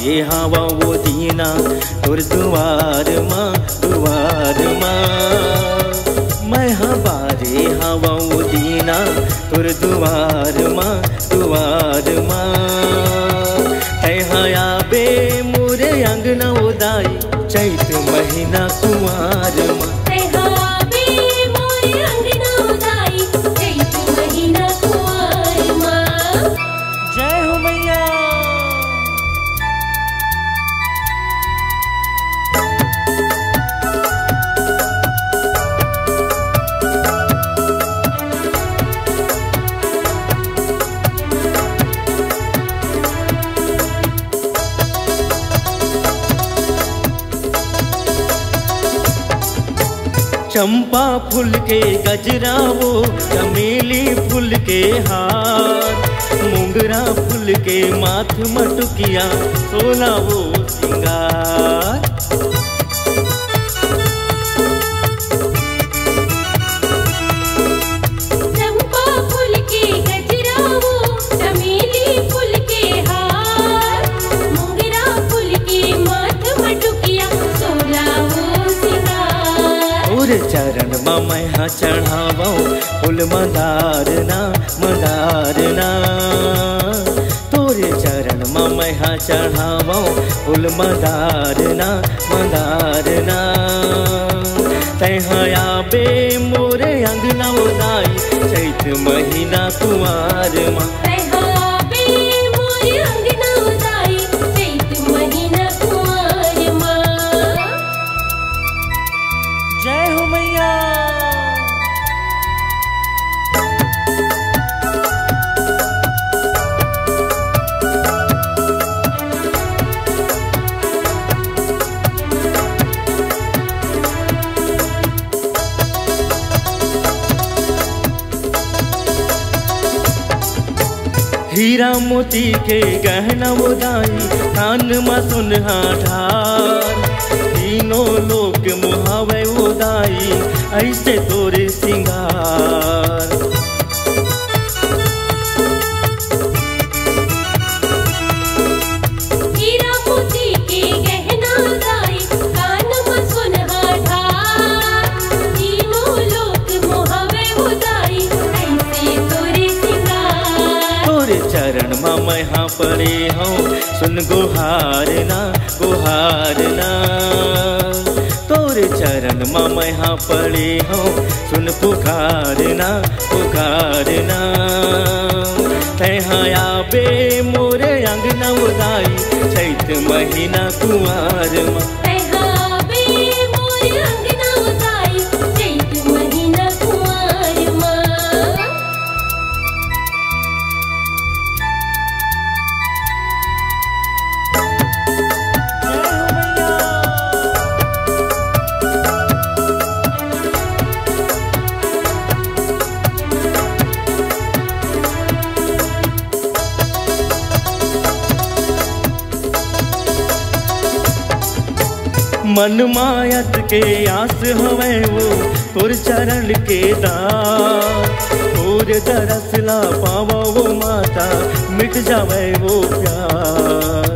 बारे हवा वो दीना तुर दुआर माँ मैं हाँ बारे हवा वो दीना तुर दुआर माँ है हया बे मोरे अंगना उदाई चैत महीना कुमार माँ चंपा फूल के गजरा वो चमेली फूल के हार मोगरा फूल के माथ मटुकिया सोला वो सिंगार चंपा फूल के गजरा वो चमेली फूल के हार मोगरा फूल के माथ मटुकिया सोला वो सिंगार और चरण मैं हाँ चढ़ावो फूल मदारना तोरे चरण मैं हाँ चढ़ावो फूल मदारना तैहया बे मोरे अंगना उदाई चैत महीना कुमार माँ जय हो मैया। हीरा मोती के गहना उदाई कान में सुनहा ढार तीनों लोग मुहावे उदाई ऐसे तोरे सिंगार हीरा मोती के गहना उदाई कान में सुनहा ढार तीनों लोग मुहावे उदाई ऐसे तोरे सिंगार तोरे चरण माँ मैं हाँ पड़े हूँ सुन गुहारना तोरे चरण माँ मैं हाँ पड़े हूँ सुन पुकारना तैहया बे मोरे अंगना उदाई चैत महीना कुमार माँ मन मायत के आस हवे वो तोर चरण के दार तोर दरसला पावा वो माता मिट जावे वो प्यार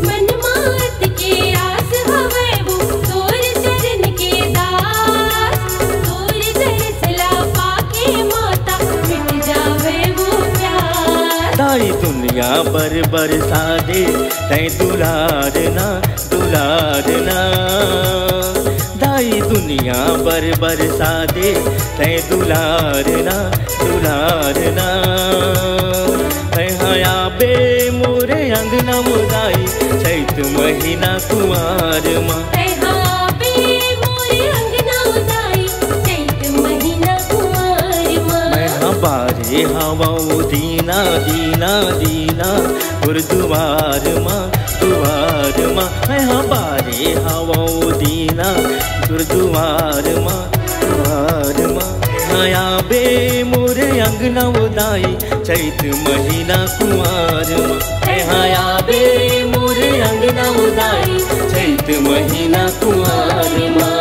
मन मात के आस हवे वो तोर चरण के दास तोर दरसला पाके माता मिट जावे वो प्यार ताई दुनिया बरसा दे तै दुलारना दाई दुनिया बरसा दे तै दुलारना तैहया बे मोरे अंगना उदाई चैत महीना कुमार माँ बारे हवा दीना तुर दुआर माँ मैं हाँ बारे हवा दीना तुर दुआर माँ हया बे मोरे अंगना उदाई चैत महीना कुमार माँ हया बे मोरे अंगना उदाई चैत महीना कुमार माँ।